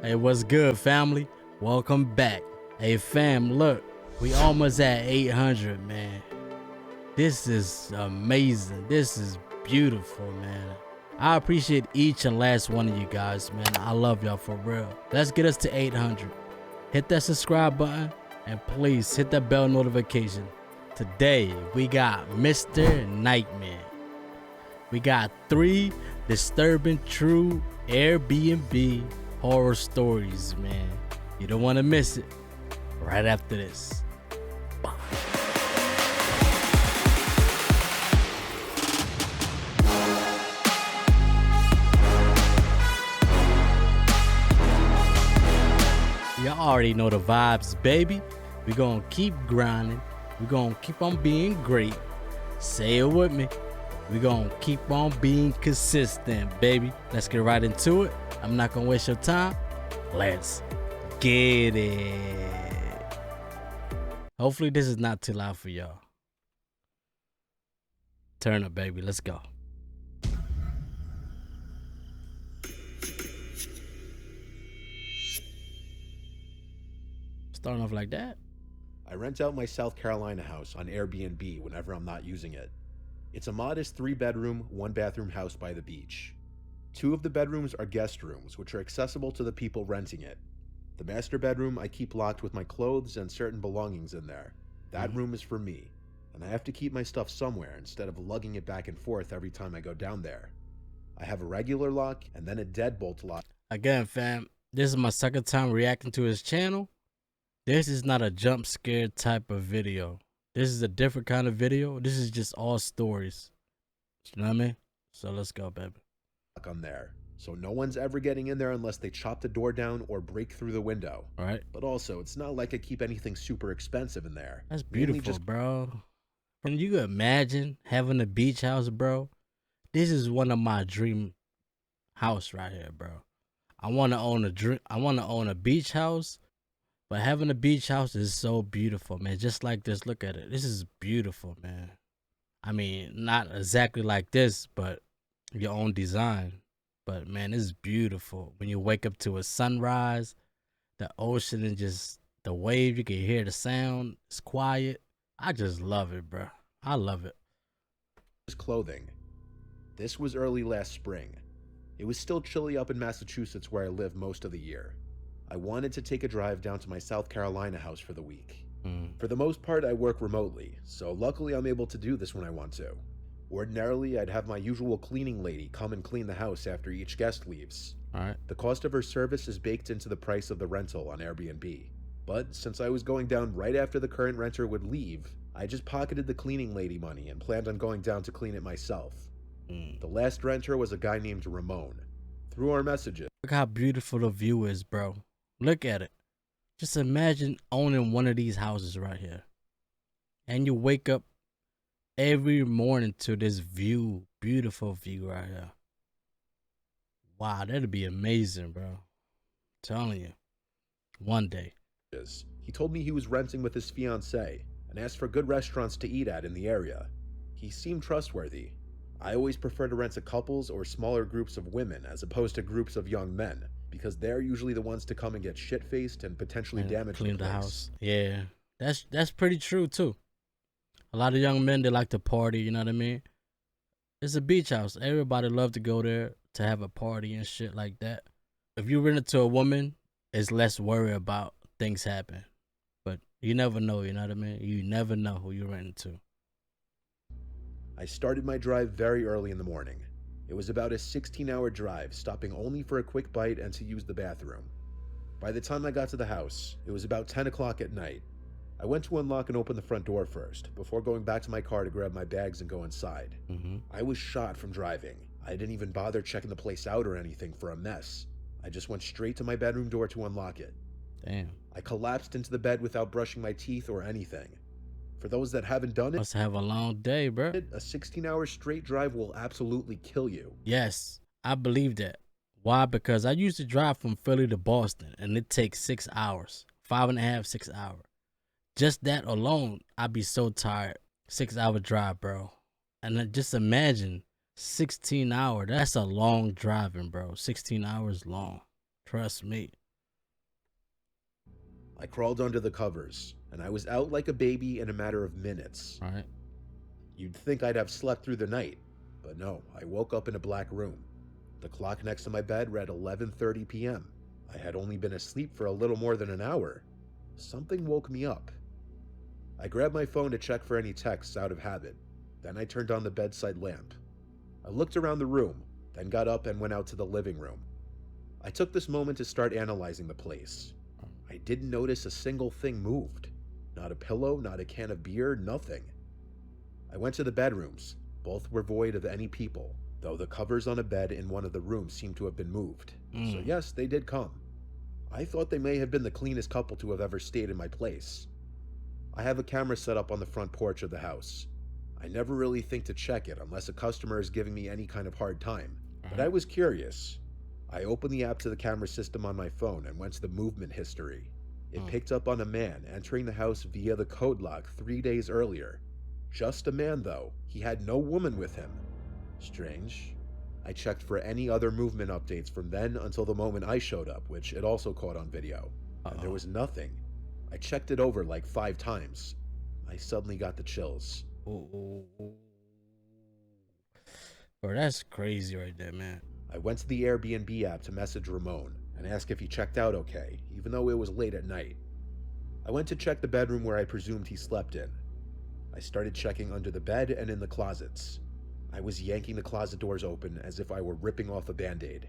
Hey, what's good, family? Welcome back. Hey, fam, look, we almost at 800, man. This is amazing. This is beautiful, man. I appreciate each and last one of you guys, man. I love y'all for real. Let's get us to 800. Hit that subscribe button and please hit that bell notification. Today, we got Mr. Nightmare. We got 3 disturbing true Airbnb horror stories, man. You don't want to miss it. Right after this. Y'all already know the vibes, baby. We gonna keep grinding. We gonna keep on being great. Say it with me. We gonna keep on being consistent, baby. Let's get right into it. I'm not gonna waste your time. Let's get it. Hopefully this is not too loud for y'all. Turn up, baby. Let's go. Starting off like that. I rent out my South Carolina house on Airbnb whenever I'm not using it. It's a modest 3-bedroom, 1-bathroom house by the beach. 2 of the bedrooms are guest rooms, which are accessible to the people renting it. The master bedroom I keep locked with my clothes and certain belongings in there. That room is for me, and I have to keep my stuff somewhere instead of lugging it back and forth every time I go down there. I have a regular lock and then a deadbolt lock. Again, fam, this is my second time reacting to his channel. This is not a jump scare type of video. This is a different kind of video. This is just all stories. You know what I mean? So let's go, baby. On there, so no one's ever getting in there unless they chop the door down or break through the window. All right. But also, it's not like I keep anything super expensive in there. That's beautiful, bro. Can you imagine having a beach house, bro? This is one of my dream house right here, bro. I want to own a beach house. But having a beach house is so beautiful, man. Just like this, look at it. This is beautiful, man. I mean, not exactly like this, but your own design. But man, it's beautiful. When you wake up to a sunrise, the ocean and just the wave, you can hear the sound. It's quiet. I just love it, bro. I love it. Clothing. This was early last spring. It was still chilly up in Massachusetts where I live most of the year. I wanted to take a drive down to my South Carolina house for the week. For the most part, I work remotely, so luckily I'm able to do this when I want to. Ordinarily, I'd have my usual cleaning lady come and clean the house after each guest leaves. All right. The cost of her service is baked into the price of the rental on Airbnb. But since I was going down right after the current renter would leave, I just pocketed the cleaning lady money and planned on going down to clean it myself. The last renter was a guy named Ramon. Through our messages. Look how beautiful the view is, bro. Look at it. Just imagine owning one of these houses right here. And you wake up every morning to this view. Beautiful view right here. Wow, that'd be amazing, bro. I'm telling you. One day. He told me he was renting with his fiancée and asked for good restaurants to eat at in the area. He seemed trustworthy. I always prefer to rent to couples or smaller groups of women as opposed to groups of young men, because they're usually the ones to come and get shit-faced and potentially damage clean the house. Yeah, that's pretty true too. A lot of young men, they like to party, you know what I mean? It's a beach house. Everybody love to go there to have a party and shit like that. If you rent it to a woman, it's less worry about things happen. But you never know, you know what I mean? You never know who you're renting to. I started my drive very early in the morning. It was about a 16-hour drive, stopping only for a quick bite and to use the bathroom. By the time I got to the house, it was about 10 o'clock at night. I went to unlock and open the front door first, before going back to my car to grab my bags and go inside. I was shot from driving. I didn't even bother checking the place out or anything for a mess. I just went straight to my bedroom door to unlock it. Damn. I collapsed into the bed without brushing my teeth or anything. For those that haven't done it, Must have a long day, bro. a 16-hour straight drive will absolutely kill you. Yes, I believe that. Why? Because I used to drive from Philly to Boston, and it takes 6 hours. 5.5, 6 hours. Just that alone, I'd be so tired. 6-hour drive, bro. And then just imagine 16 hours. That's a long driving, bro. 16 hours long. Trust me. I crawled under the covers, and I was out like a baby in a matter of minutes. Right. You'd think I'd have slept through the night, but no, I woke up in a black room. The clock next to my bed read 11:30 p.m. I had only been asleep for a little more than an hour. Something woke me up. I grabbed my phone to check for any texts out of habit. Then I turned on the bedside lamp. I looked around the room, then got up and went out to the living room. I took this moment to start analyzing the place. I didn't notice a single thing moved. Not a pillow, not a can of beer, nothing. I went to the bedrooms. Both were void of any people, though the covers on a bed in one of the rooms seemed to have been moved. So yes, they did come. I thought they may have been the cleanest couple to have ever stayed in my place. I have a camera set up on the front porch of the house. I never really think to check it unless a customer is giving me any kind of hard time, but I was curious. I opened the app to the camera system on my phone and went to the movement history. It picked up on a man entering the house via the code lock 3 days earlier. Just a man though, he had no woman with him. Strange. I checked for any other movement updates from then until the moment I showed up, which it also caught on video, and there was nothing. I checked it over like 5 times. I suddenly got the chills. Bro, that's crazy right there, man. I went to the Airbnb app to message Ramon and ask if he checked out okay, even though it was late at night. I went to check the bedroom where I presumed he slept in. I started checking under the bed and in the closets. I was yanking the closet doors open as if I were ripping off a band-aid.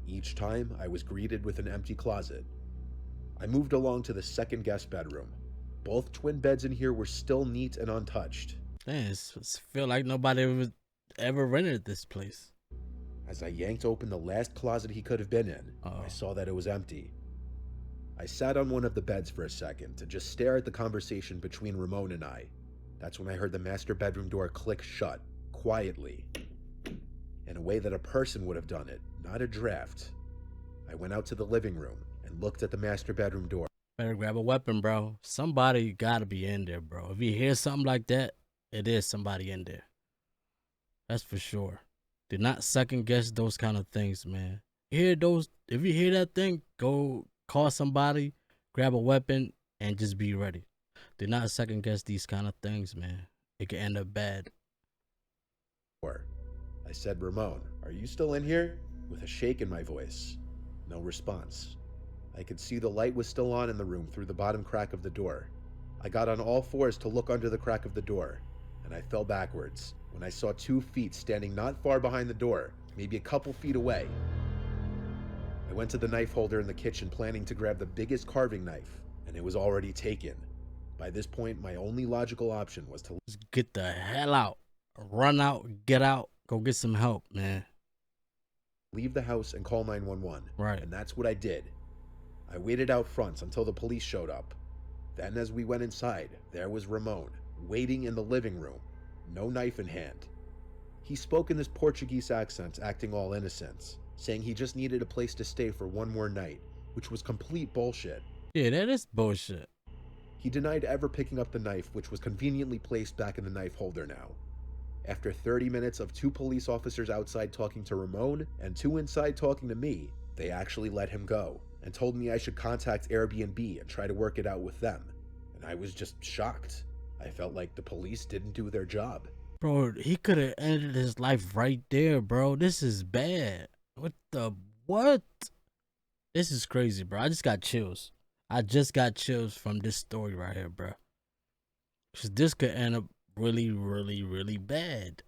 Each time, I was greeted with an empty closet. I moved along to the second guest bedroom. Both twin beds in here were still neat and untouched. Man, it feel like nobody ever rented this place. As I yanked open the last closet he could have been in, I saw that it was empty. I sat on one of the beds for a second to just stare at the conversation between Ramon and I. That's when I heard the master bedroom door click shut, quietly, in a way that a person would have done it, not a draft. I went out to the living room and looked at the master bedroom door. Better grab a weapon, bro. Somebody gotta be in there, bro. If you hear something like that, it is somebody in there. That's for sure. Do not second guess those kind of things, man. If you hear that thing, go call somebody, grab a weapon, and just be ready. Do not second guess these kind of things, man. It can end up bad. I said, Ramon, are you still in here? With a shake in my voice. No response. I could see the light was still on in the room through the bottom crack of the door. I got on all fours to look under the crack of the door, and I fell backwards when I saw 2 feet standing not far behind the door, maybe a couple feet away. I went to the knife holder in the kitchen planning to grab the biggest carving knife, and it was already taken. By this point, my only logical option was to Just get the hell out. Run out, get out, go get some help, man. leave the house and call 911. Right. And that's what I did. I waited out front until the police showed up. Then as we went inside, there was Ramon, waiting in the living room, no knife in hand. He spoke in this Portuguese accent, acting all innocent, saying he just needed a place to stay for one more night, which was complete bullshit. Yeah, that is bullshit. He denied ever picking up the knife, which was conveniently placed back in the knife holder now. After 30 minutes of 2 police officers outside talking to Ramon and 2 inside talking to me, they actually let him go and told me I should contact Airbnb and try to work it out with them. And I was just shocked. I felt like the police didn't do their job. Bro, he could have ended his life right there, bro. This is bad. What? This is crazy, bro. I just got chills. I just got chills from this story right here, bro. Cause this could end up really, really, really bad.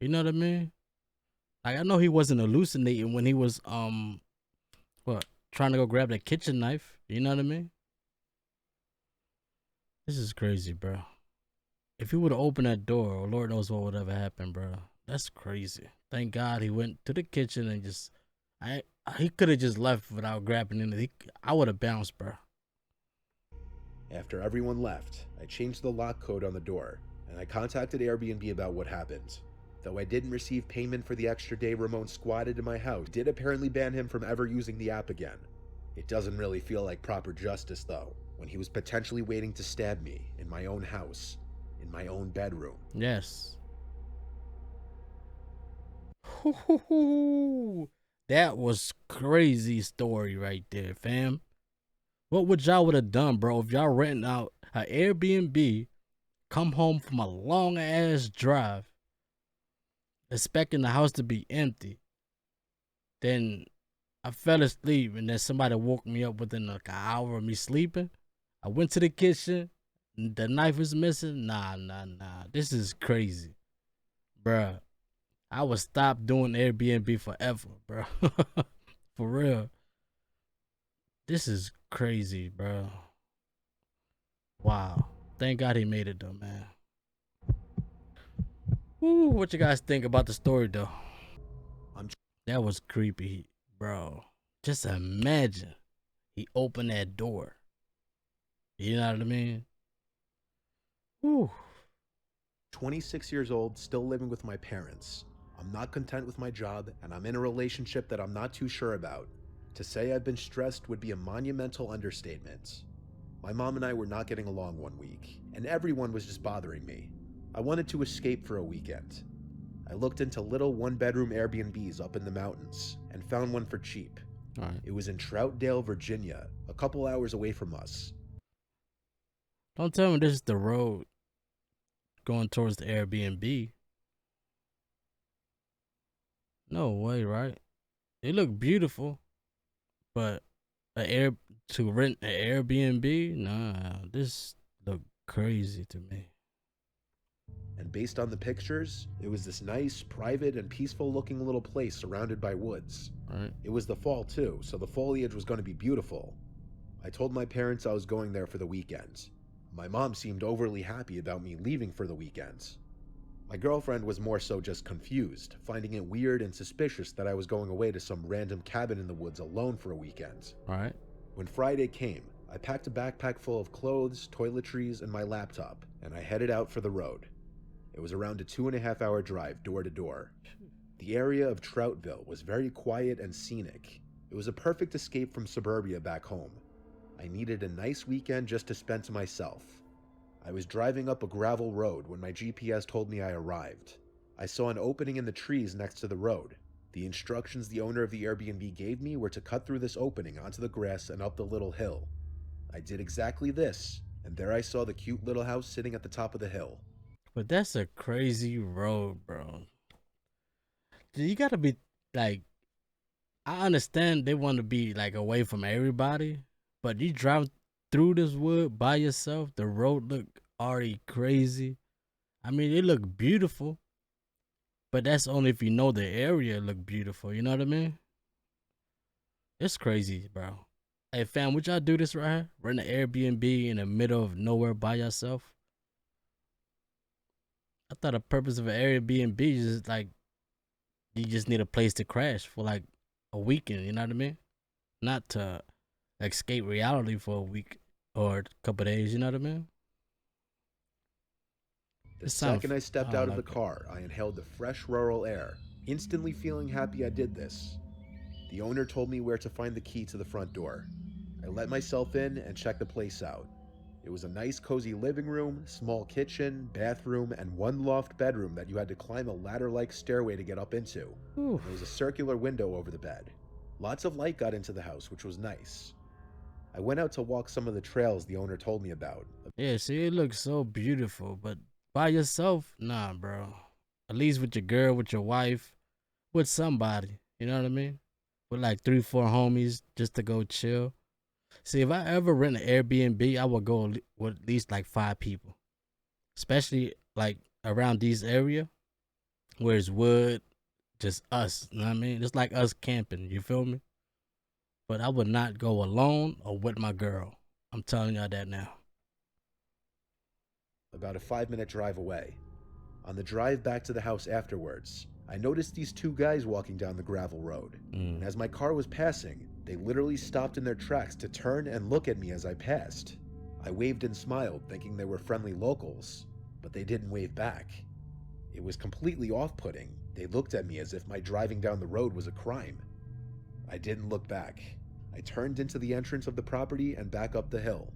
You know what I mean? Like, I know he wasn't hallucinating when he was trying to go grab the kitchen knife. You know what I mean? This is crazy, bro. If he would have opened that door, Lord knows what would have happened, bro. That's crazy. Thank God he went to the kitchen and he could have just left without grabbing anything. I would have bounced, bro. After everyone left, I changed the lock code on the door, and I contacted Airbnb about what happened. Though I didn't receive payment for the extra day Ramon squatted in my house, it did apparently ban him from ever using the app again. It doesn't really feel like proper justice, though, when he was potentially waiting to stab me in my own house, in my own bedroom. Yes. That was crazy story right there, fam. What would y'all would have done, bro, if y'all renting out an Airbnb, come home from a long ass drive, expecting the house to be empty, then I fell asleep and then somebody woke me up within like an hour of me sleeping. I went to the kitchen, the knife was missing. Nah. This is crazy, bruh. I would stop doing Airbnb forever, bro. For real. This is crazy, bro. Wow. Thank God he made it though, man. Woo, what you guys think about the story though? That was creepy, bro. Just imagine he opened that door. You know what I mean? Woo. 26 years old, still living with my parents. I'm not content with my job, and I'm in a relationship that I'm not too sure about. To say I've been stressed would be a monumental understatement. My mom and I were not getting along one week, and everyone was just bothering me. I wanted to escape for a weekend. I looked into little one-bedroom Airbnbs up in the mountains, and found one for cheap. All right. It was in Troutdale, Virginia, a couple hours away from us. Don't tell me this is the road going towards the Airbnb. No way, right? They look beautiful, but to rent an Airbnb, nah, this look crazy to me. And based on the pictures, it was this nice, private, and peaceful looking little place surrounded by woods. Right. It was the fall too, so the foliage was going to be beautiful. I told my parents I was going there for the weekend. My mom seemed overly happy about me leaving for the weekend. My girlfriend was more so just confused, finding it weird and suspicious that I was going away to some random cabin in the woods alone for a weekend. All right. When Friday came, I packed a backpack full of clothes, toiletries, and my laptop, and I headed out for the road. It was around a 2.5-hour drive door to door. The area of Troutville was very quiet and scenic. It was a perfect escape from suburbia back home. I needed a nice weekend just to spend to myself. I was driving up a gravel road when my GPS told me I arrived. I saw an opening in the trees next to the road. The instructions the owner of the Airbnb gave me were to cut through this opening onto the grass and up the little hill. I did exactly this, and there I saw the cute little house sitting at the top of the hill. But that's a crazy road, bro. You gotta be like, I understand they want to be like away from everybody, but you drive through this wood by yourself. The road look already crazy. I mean, it look beautiful, but that's only if you know the area look beautiful. You know what I mean? It's crazy, bro. Hey, fam, would y'all do this right here? Rent an Airbnb in the middle of nowhere by yourself? I thought the purpose of an Airbnb is like you just need a place to crash for like a weekend. You know what I mean? Not to escape reality for a week or a couple days. You know what I mean? The second I stepped out of the car, I inhaled the fresh rural air, instantly feeling happy I did this. The owner told me where to find the key to the front door. I let myself in and checked the place out. It was a nice cozy living room, small kitchen, bathroom, and one loft bedroom that you had to climb a ladder-like stairway to get up into. There was a circular window over the bed. Lots of light got into the house, which was nice. I went out to walk some of the trails the owner told me about. Yeah, see, it looks so beautiful, but by yourself, nah, bro. At least with your girl, with your wife, with somebody. You know what I mean? With like 3-4 homies just to go chill. See, if I ever rent an Airbnb, I would go with at least like 5 people, especially like around these area where it's wood, just us. You know what I mean? It's like us camping. You feel me? But I would not go alone or with my girl. I'm telling y'all that now. About a 5-minute drive away. On the drive back to the house afterwards, I noticed these 2 guys walking down the gravel road. And as my car was passing, they literally stopped in their tracks to turn and look at me as I passed. I waved and smiled, thinking they were friendly locals, but they didn't wave back. It was completely off-putting. They looked at me as if my driving down the road was a crime. I didn't look back. I turned into the entrance of the property and back up the hill.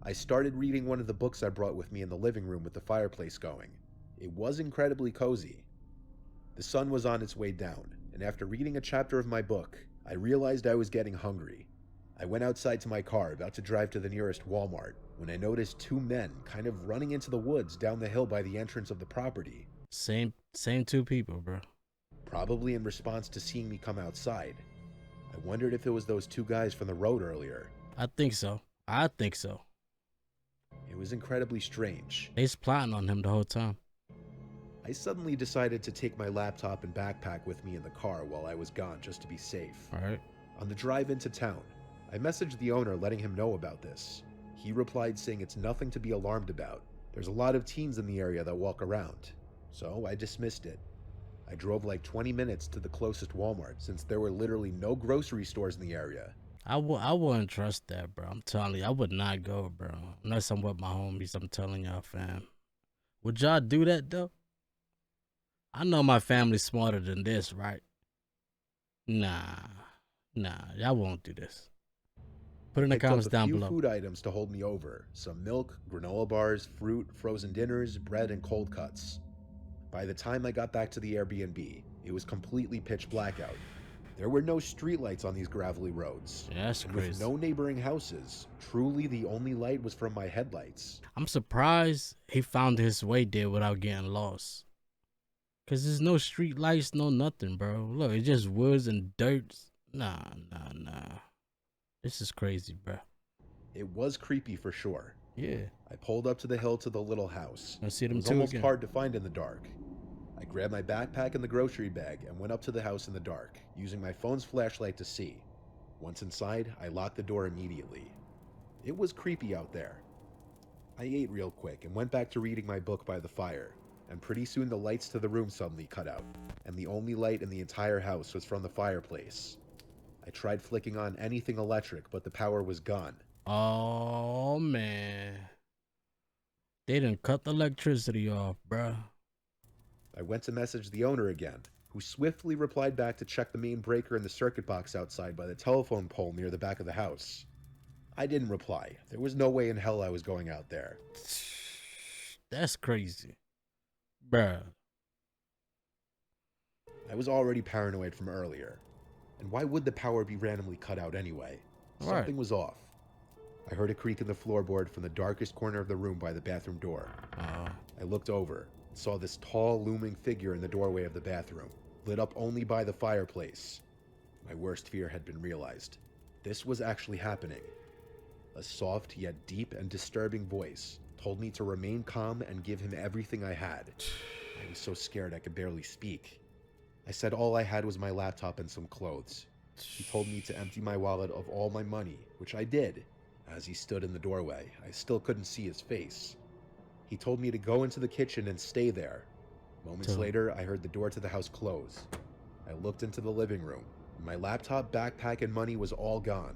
I started reading one of the books I brought with me in the living room with the fireplace going. It was incredibly cozy. The sun was on its way down, and after reading a chapter of my book, I realized I was getting hungry. I went outside to my car, about to drive to the nearest Walmart, when I noticed two men kind of running into the woods down the hill by the entrance of the property. Same two people, bro. Probably in response to seeing me come outside. I wondered if it was those two guys from the road earlier. I think so. It was incredibly strange. They's plotting on him the whole time. I suddenly decided to take my laptop and backpack with me in the car while I was gone just to be safe. All right. On the drive into town, I messaged the owner letting him know about this. He replied saying it's nothing to be alarmed about. There's a lot of teens in the area that walk around. So I dismissed it. I drove like 20 minutes to the closest Walmart since there were literally no grocery stores in the area. I wouldn't trust that, bro. I'm telling you, I would not go, bro. Unless I'm with my homies. I'm telling y'all, fam. Would y'all do that though? I know my family's smarter than this, right? Nah, y'all won't do this. Put in the comments down below. I picked up a few food items to hold me over. Some milk, granola bars, fruit, frozen dinners, bread, and cold cuts. By the time I got back to the Airbnb, it was completely pitch black out. There were no streetlights on these gravelly roads. Yeah, that's crazy. With no neighboring houses, truly the only light was from my headlights. I'm surprised he found his way there without getting lost. Cause there's no street lights, no nothing, bro. Look, it's just woods and dirt. Nah. This is crazy, bro. It was creepy for sure. Yeah. I pulled up to the hill to the little house. I see them It was too almost again. hard to find in the dark. I grabbed my backpack and the grocery bag and went up to the house in the dark, using my phone's flashlight to see. Once inside, I locked the door immediately. It was creepy out there. I ate real quick and went back to reading my book by the fire, and pretty soon the lights to the room suddenly cut out, and the only light in the entire house was from the fireplace. I tried flicking on anything electric, but the power was gone. Oh, man. They done cut the electricity off, bruh. I went to message the owner again, who swiftly replied back to check the main breaker in the circuit box outside by the telephone pole near the back of the house. I didn't reply. There was no way in hell I was going out there. That's crazy. Bruh. I was already paranoid from earlier. And why would the power be randomly cut out anyway? Something was off. I heard a creak in the floorboard from the darkest corner of the room by the bathroom door. I looked over and saw this tall, looming figure in the doorway of the bathroom, lit up only by the fireplace. My worst fear had been realized. This was actually happening. A soft yet deep and disturbing voice told me to remain calm and give him everything I had. I was so scared I could barely speak. I said all I had was my laptop and some clothes. He told me to empty my wallet of all my money, which I did. As he stood in the doorway, I still couldn't see his face. He told me to go into the kitchen and stay there. Moments later, I heard the door to the house close. I looked into the living room. My laptop, backpack, and money was all gone.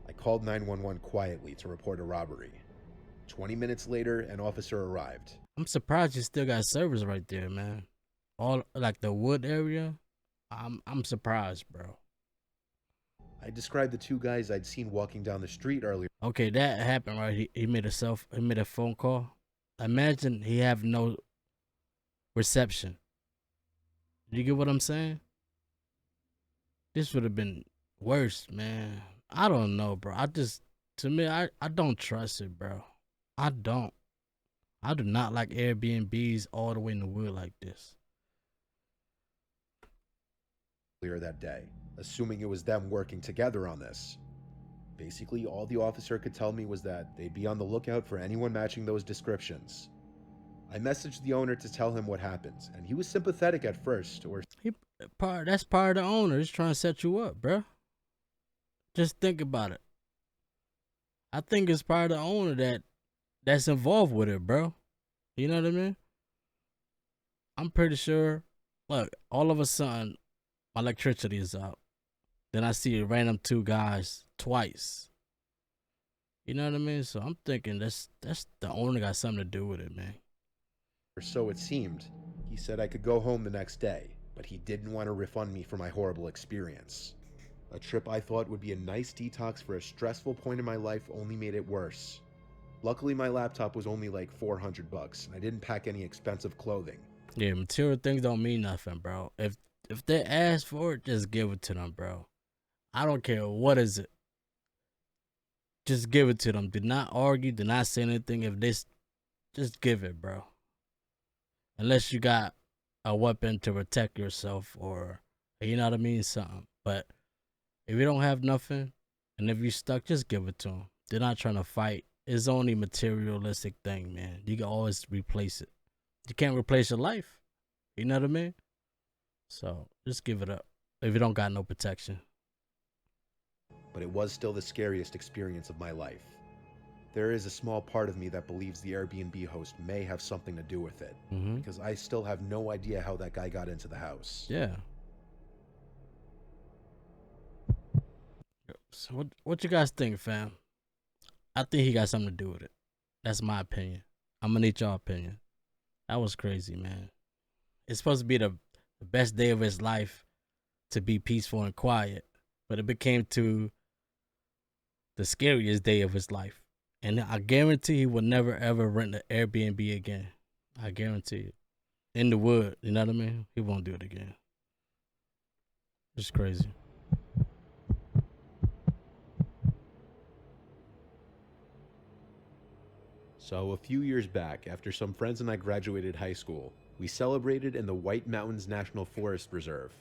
I called 911 quietly to report a robbery. 20 minutes later, an officer arrived. I'm surprised you still got servers right there, man. All like the wood area. I'm surprised, bro. I described the two guys I'd seen walking down the street earlier. Okay, that happened, right? He made a phone call. Imagine he have no reception. You get what I'm saying? This would have been worse, man. I don't know, bro. I don't trust it, bro. I don't. I do not like Airbnbs all the way in the wood like this. That day, assuming it was them working together on this. Basically, all the officer could tell me was that they'd be on the lookout for anyone matching those descriptions. I messaged the owner to tell him what happened, and he was sympathetic at first, That's part of the owner. He's trying to set you up, bro. Just think about it. I think it's part of the owner that's involved with it, bro. You know what I mean? I'm pretty sure. Look, all of a sudden, my electricity is out. Then I see a random two guys twice. You know what I mean? So I'm thinking that's the owner got something to do with it, man. Or so it seemed. He said I could go home the next day, but he didn't want to refund me for my horrible experience. A trip I thought would be a nice detox for a stressful point in my life only made it worse. Luckily, my laptop was only like $400, and I didn't pack any expensive clothing. Yeah, material things don't mean nothing, bro. If they ask for it, just give it to them, bro. I don't care what is it. just give it to them. Do not argue. Do not say anything. If this, just give it, bro. Unless you got a weapon to protect yourself, or you know what I mean, something. But if you don't have nothing, and if you stuck, just give it to them. They're not trying to fight. It's only materialistic thing, man. You can always replace it. You can't replace your life. You know what I mean? So just give it up if you don't got no protection. But it was still the scariest experience of my life. There is a small part of me that believes the Airbnb host may have something to do with it, because I still have no idea how that guy got into the house. Yeah. So what you guys think, fam? I think he got something to do with it. That's my opinion. I'm gonna need y'all opinion. That was crazy, man. It's supposed to be the best day of his life, to be peaceful and quiet, but it became to the scariest day of his life. And I guarantee he will never ever rent an Airbnb again. I guarantee it. In the wood, you know what I mean? He won't do it again. It's crazy. So, a few years back, after some friends and I graduated high school, we celebrated in the White Mountains National Forest Reserve.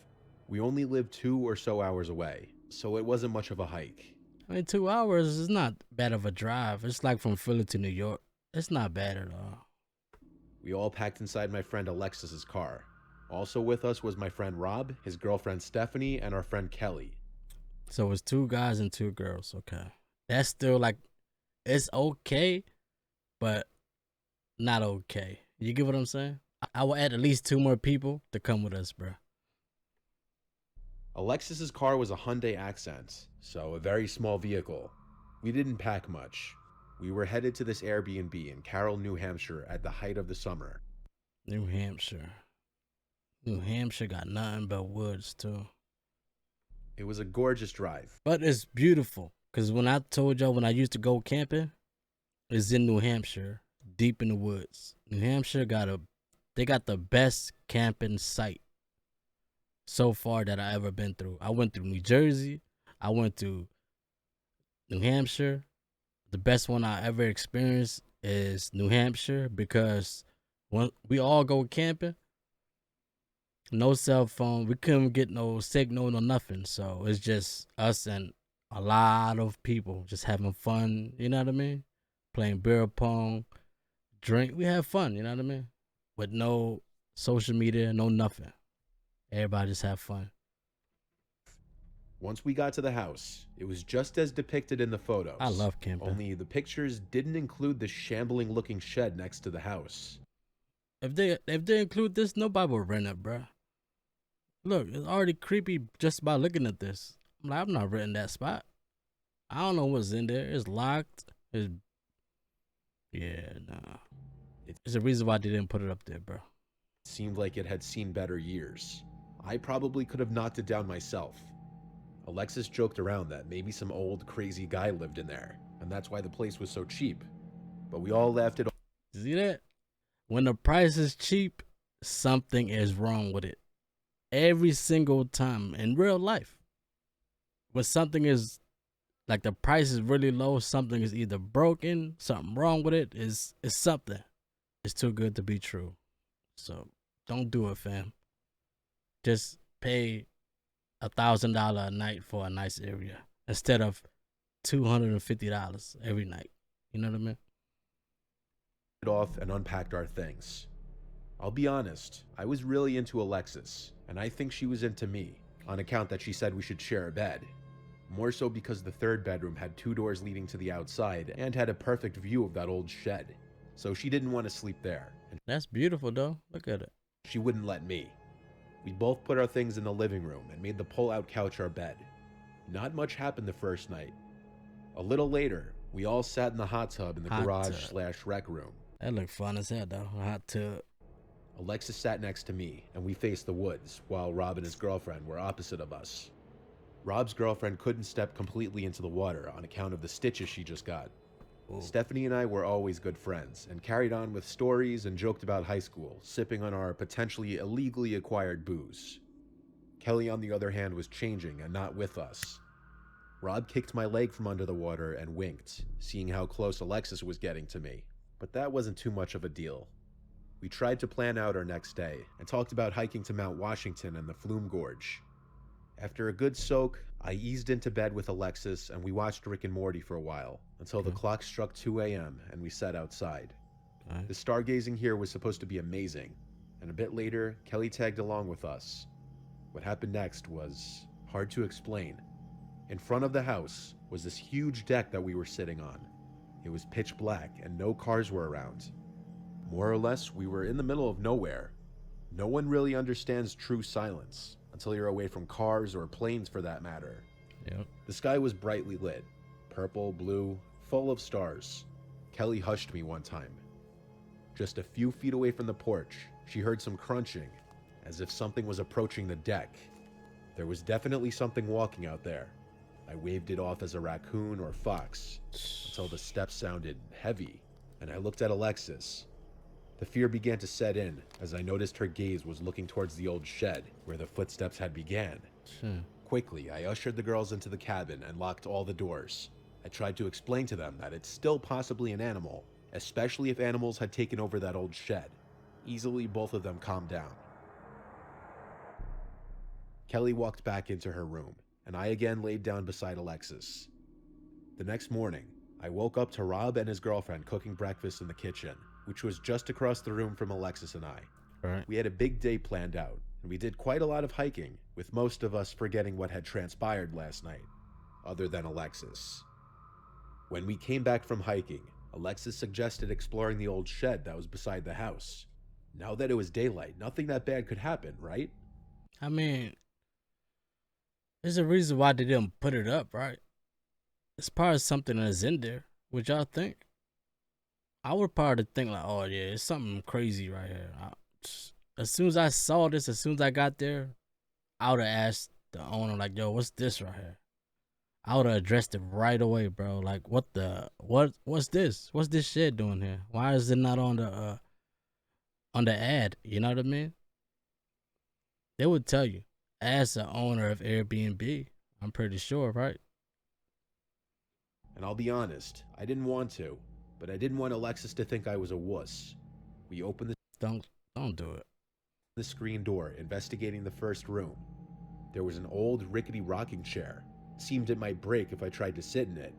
We only lived 2 or so hours away, so it wasn't much of a hike. I mean, 2 hours is not bad of a drive. It's like from Philly to New York. It's not bad at all. We all packed inside my friend Alexis's car. Also with us was my friend Rob, his girlfriend Stephanie, and our friend Kelly. So it's 2 guys and 2 girls. Okay. That's still like, it's okay, but not okay. You get what I'm saying? I will add at least 2 more people to come with us, bro. Alexis's car was a Hyundai Accent, so a very small vehicle. We didn't pack much. We were headed to this Airbnb in Carroll, New Hampshire at the height of the summer. New Hampshire. New Hampshire got nothing but woods, too. It was a gorgeous drive. But it's beautiful. Because when I told y'all when I used to go camping, it's in New Hampshire, deep in the woods. New Hampshire they got the best camping site so far that I ever been through. I went through New Jersey. I went to New Hampshire. The best one I ever experienced is New Hampshire, because when we all go camping, no cell phone, we couldn't get no signal, no nothing. So it's just us and a lot of people just having fun, you know what I mean? Playing beer pong, drink. We have fun, you know what I mean? With no social media, no nothing. Everybody just have fun. Once we got to the house, it was just as depicted in the photos. I love camping. Only the pictures didn't include the shambling looking shed next to the house. If they include this, nobody will rent it, bruh. Look, it's already creepy just by looking at this. I'm not renting that spot. I don't know what's in there. It's locked. Yeah, nah. It's a reason why they didn't put it up there, bro. It seemed like it had seen better years. I probably could have knocked it down myself. Alexis joked around that maybe some old crazy guy lived in there, and that's why the place was so cheap. But we all laughed it off. See that? When the price is cheap, something is wrong with it. Every single time in real life. When something is like the price is really low, something is either broken, something wrong with it, it's something. It's too good to be true. So don't do it, fam. Just pay $1,000 a night for a nice area instead of $250 every night. You know what I mean? Off and unpacked our things. I'll be honest, I was really into Alexis, and I think she was into me, on account that she said we should share a bed. More so because the third bedroom had 2 doors leading to the outside and had a perfect view of that old shed. So she didn't want to sleep there. And that's beautiful, though. Look at it. She wouldn't let me. We both put our things in the living room and made the pull-out couch our bed. Not much happened the first night. A little later, we all sat in the hot tub in the garage/rec room. That looked fun as hell, though. A hot tub. Alexis sat next to me, and we faced the woods, while Rob and his girlfriend were opposite of us. Rob's girlfriend couldn't step completely into the water on account of the stitches she just got. Ooh. Stephanie and I were always good friends, and carried on with stories and joked about high school, sipping on our potentially illegally acquired booze. Kelly, on the other hand, was changing and not with us. Rob kicked my leg from under the water and winked, seeing how close Alexis was getting to me, but that wasn't too much of a deal. We tried to plan out our next day and talked about hiking to Mount Washington and the Flume Gorge. After a good soak, I eased into bed with Alexis and we watched Rick and Morty for a while until the clock struck 2 a.m. and we sat outside. The stargazing here was supposed to be amazing, and a bit later, Kelly tagged along with us. What happened next was hard to explain. In front of the house was this huge deck that we were sitting on. It was pitch black and no cars were around. More or less, we were in the middle of nowhere. No one really understands true silence until you're away from cars or planes for that matter. Yep. The sky was brightly lit, purple, blue, full of stars. Kelly hushed me one time. Just a few feet away from the porch, she heard some crunching, as if something was approaching the deck. There was definitely something walking out there. I waved it off as a raccoon or fox, until the steps sounded heavy, and I looked at Alexis. The fear began to set in as I noticed her gaze was looking towards the old shed where the footsteps had began. Quickly, I ushered the girls into the cabin and locked all the doors. I tried to explain to them that it's still possibly an animal, especially if animals had taken over that old shed. Easily, both of them calmed down. Kelly walked back into her room, and I again laid down beside Alexis. The next morning, I woke up to Rob and his girlfriend cooking breakfast in the kitchen, which was just across the room from Alexis and I. Right. We had a big day planned out, and we did quite a lot of hiking, with most of us forgetting what had transpired last night, other than Alexis. When we came back from hiking, Alexis suggested exploring the old shed that was beside the house. Now that it was daylight, nothing that bad could happen, right? I mean, there's a reason why they didn't put it up, right? It's probably something that's in there. What y'all think? I would probably think like, oh yeah, it's something crazy right here. As soon as I saw this, as soon as I got there, I would have asked the owner like, yo, what's this right here? I would have addressed it right away, bro. Like, what's this? What's this shit doing here? Why is it not on the ad? You know what I mean? They would tell you. As the owner of Airbnb, I'm pretty sure, right? And I'll be honest, I didn't want to, but I didn't want Alexis to think I was a wuss. We opened Don't do it. the screen door, investigating the first room. There was an old, rickety rocking chair. Seemed it might break if I tried to sit in it.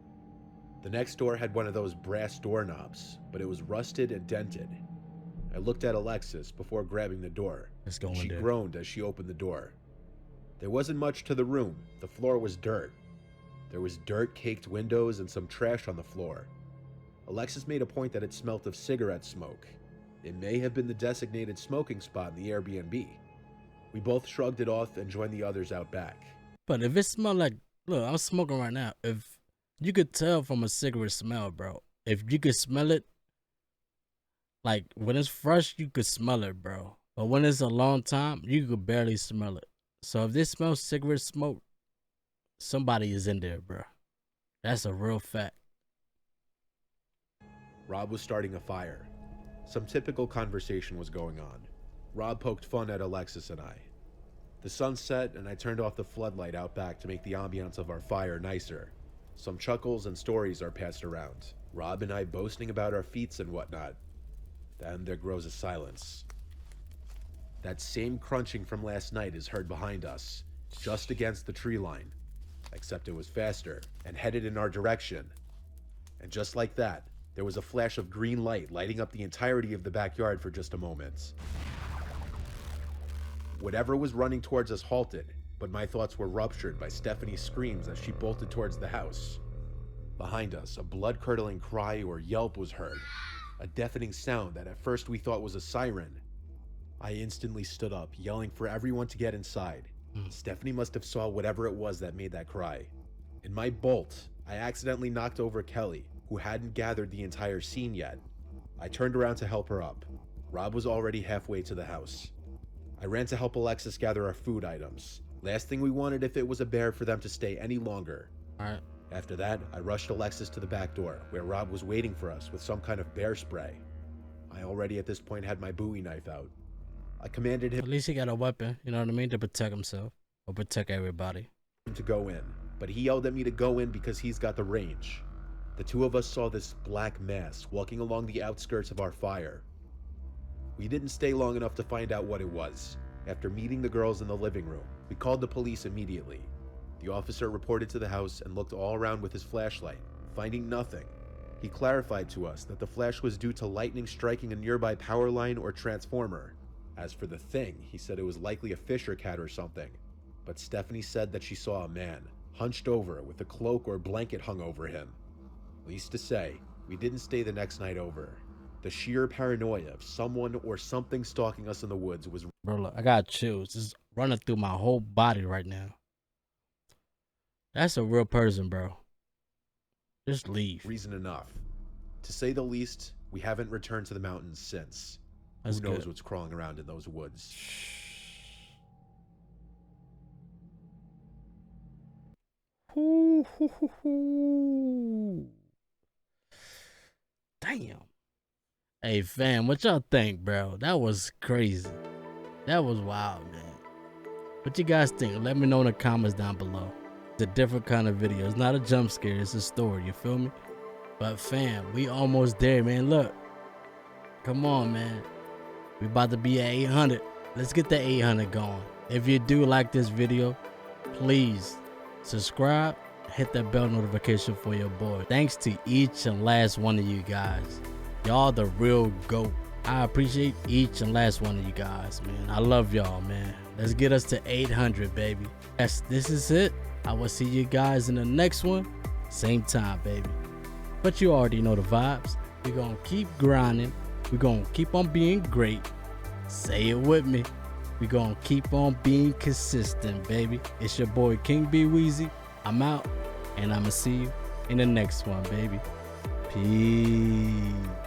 The next door had one of those brass doorknobs, but it was rusted and dented. I looked at Alexis before grabbing the door. Let's go in She there. groaned as she opened the door. There wasn't much to the room. The floor was dirt. There was dirt-caked windows and some trash on the floor. Alexis made a point that it smelt of cigarette smoke. It may have been the designated smoking spot in the Airbnb. We both shrugged it off and joined the others out back. But if it smelled like, look, I'm smoking right now. If you could tell from a cigarette smell, bro. If you could smell it, like when it's fresh, you could smell it, bro. But when it's a long time, you could barely smell it. So if this smells cigarette smoke, somebody is in there, bro. That's a real fact. Rob was starting a fire. Some typical conversation was going on. Rob poked fun at Alexis and I. The sun set and I turned off the floodlight out back to make the ambiance of our fire nicer. Some chuckles and stories are passed around, Rob and I boasting about our feats and whatnot. Then there grows a silence. That same crunching from last night is heard behind us, just against the tree line, except it was faster and headed in our direction. And just like that, there was a flash of green light lighting up the entirety of the backyard for just a moment. Whatever was running towards us halted, but my thoughts were ruptured by Stephanie's screams as she bolted towards the house. Behind us, a blood-curdling cry or yelp was heard, a deafening sound that at first we thought was a siren. I instantly stood up, yelling for everyone to get inside. Stephanie must have saw whatever it was that made that cry. In my bolt, I accidentally knocked over Kelly, who hadn't gathered the entire scene yet. I turned around to help her up. Rob was already halfway to the house. I ran to help Alexis gather our food items. Last thing we wanted if it was a bear for them to stay any longer. Alright. After that, I rushed Alexis to the back door, where Rob was waiting for us with some kind of bear spray. I already at this point had my Bowie knife out. I commanded him At least he got a weapon, you know what I mean, to protect himself or protect everybody. to go in. but he yelled at me to go in because he's got the range. The two of us saw this black mass walking along the outskirts of our fire. We didn't stay long enough to find out what it was. After meeting the girls in the living room, we called the police immediately. The officer reported to the house and looked all around with his flashlight, finding nothing. He clarified to us that the flash was due to lightning striking a nearby power line or transformer. As for the thing, he said it was likely a fisher cat or something. But Stephanie said that she saw a man, hunched over with a cloak or blanket hung over him. Least to say, we didn't stay the next night over. The sheer paranoia of someone or something stalking us in the woods was... Bro, look, I got chills. Just running through my whole body right now. That's a real person, bro. Just leave. reason enough. To say the least, we haven't returned to the mountains since. That's Who knows good. what's crawling around in those woods. Ooh, hoo, hoo, hoo. Damn. Hey fam, what y'all think, bro? That was crazy. That was wild, man. What you guys think? Let me know in the comments down below. It's a different kind of video. It's not a jump scare. It's a story. You feel me? But fam, we almost there, man. Look. Come on, man. We about to be at 800. Let's get the 800 going. If you do like this video, please subscribe. Hit that bell notification for your boy. Thanks to each and last one of you guys. Y'all the real GOAT. I appreciate each and last one of you guys, man. I love y'all, man. Let's get us to 800, baby. Yes, this is it. I will see you guys in the next one. Same time, baby. But you already know the vibes. We're going to keep grinding. We're going to keep on being great. Say it with me. We're going to keep on being consistent, baby. It's your boy, King B Weezy. I'm out, and I'm going to see you in the next one, baby. Peace.